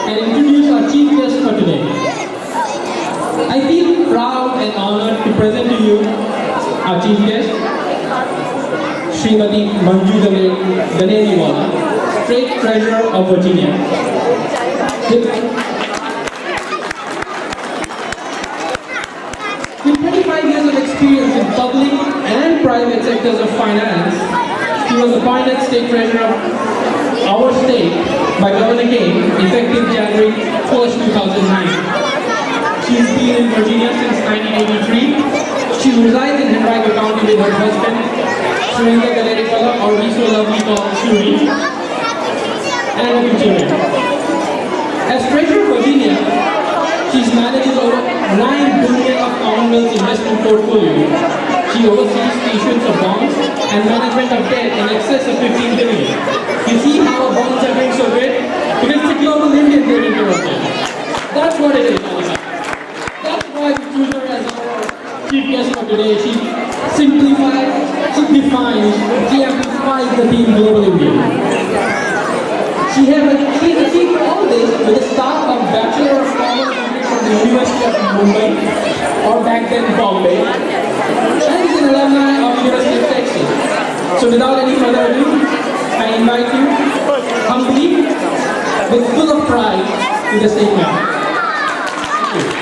and introduce our chief guest for today. I feel proud and honored to present to you our chief guest, Srimati Manju Ganeriwala, State Treasurer of Virginia. With 25 years of experience in public and private sectors of finance, she was appointed State Treasurer of our state by Governor King, effective January 1st, 2009. She has been in Virginia since 1983. She resides in Henrico County with her husband, Manju Ganeriwala, or we so lovely call Suri, and a few children. As Treasurer of Virginia, she manages over $9 billion of Commonwealth investment portfolio. She oversees the issuance of bonds and management of debt in excess of $15 billion. You see how bonds are doing so great? Because the global Indian taking care of it. That's what it is all about. That's why we choose her as our chief guest for today. She simplifies, she defines, she amplifies the team global India. She has achieved all this with a start of Bachelor of Commerce from the University of Mumbai, or back then Bombay, and is an alumni of University of Texas. So without any further ado, I invite you humbly, with full of pride, to the stage now. Thank you.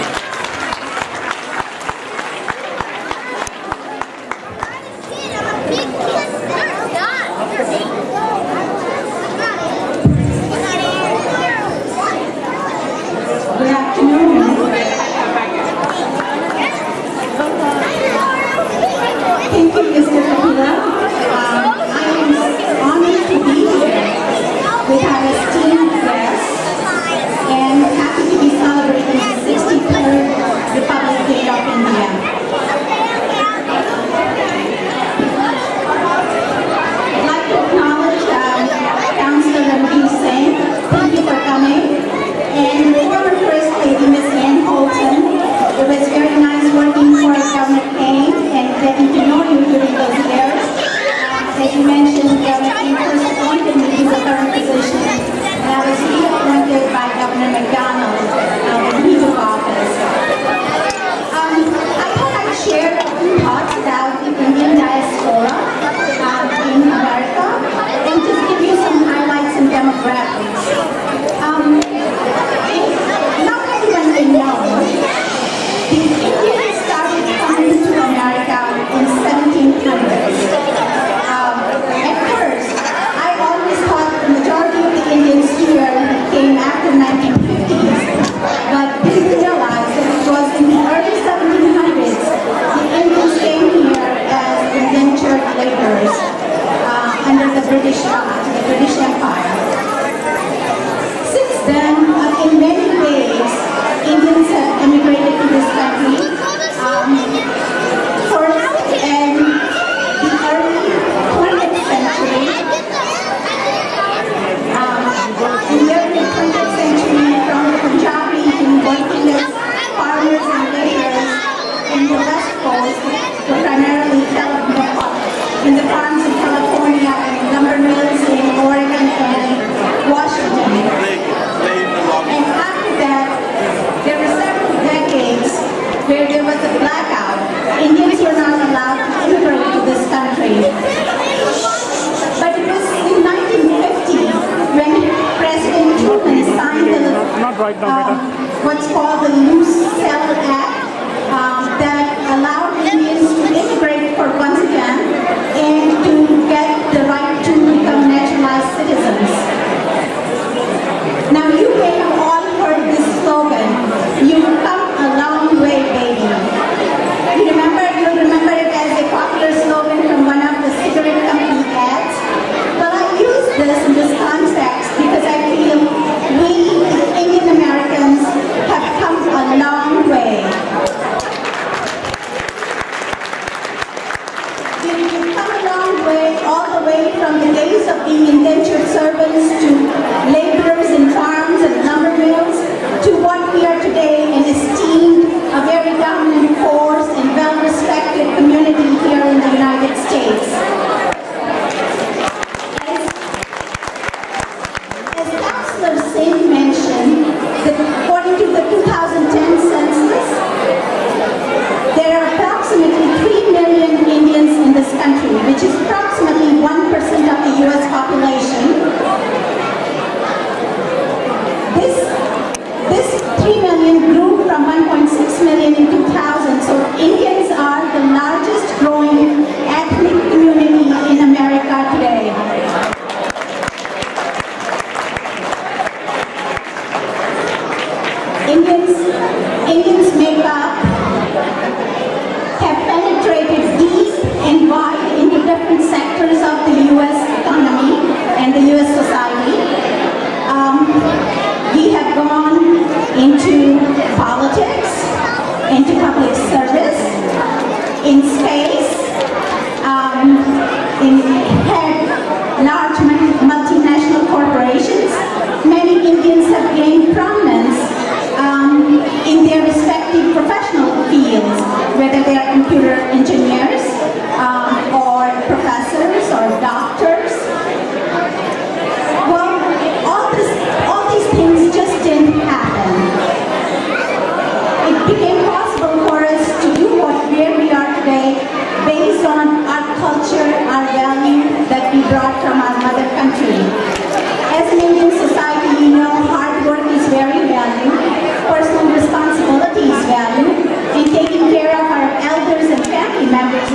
What's called the Loose Cell Act that allowed Indians to immigrate for once again and to get the right to become naturalized citizens. Now you may have all heard this slogan, "You've come a long way, baby." You'll remember it as a popular slogan from one of the cigarette company ads. Well, I use this in this context because I feel we Indian Americans have come a long way. The Indians make up have penetrated deep and wide into different sectors of the U.S. economy and the U.S. society. We have gone into politics, into public service, in space, in head large multinational corporations. Many Indians have gained prominence in their respective professional fields, whether they are computer engineers or professors or doctors. Well, all these things just didn't happen. It became possible for us to do where we are today based on our culture, our value that we brought from our mother country. As an Indian society, we know hard work is very valued, personal responsibility is valued, and taking care of our elders and family members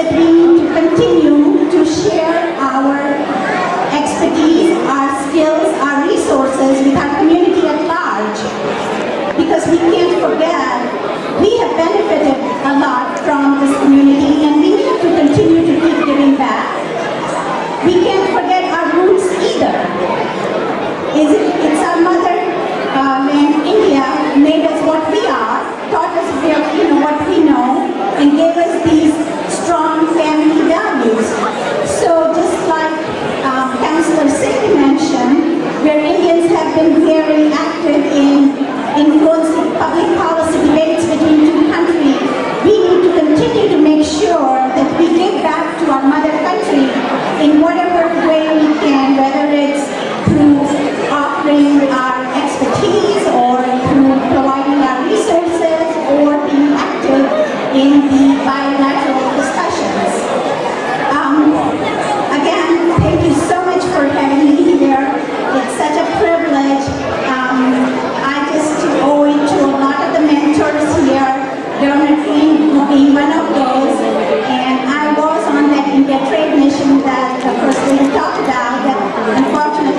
that we need to continue to share our expertise, our skills, our resources with our community at large. Because we can't forget, we have benefited a lot from this community and we need to continue to keep giving back. We can't forget our roots either. It's our mother land, India, made us what we are, taught us what we know, and gave us these strong family values. So just like Councillor Singh mentioned, where Indians have been very active in influencing public policy debates between two countries, we need to continue to make sure that we give back to our mother country in whatever way we can, whether it's through offering our expertise or through providing our resources or being active in the bilateral discussions. Again, thank you so much for having me here. It's such a privilege. I just owe it to a lot of the mentors here, Governor King being one of those, and I was on that India trade mission that the First Lady talked about, that unfortunately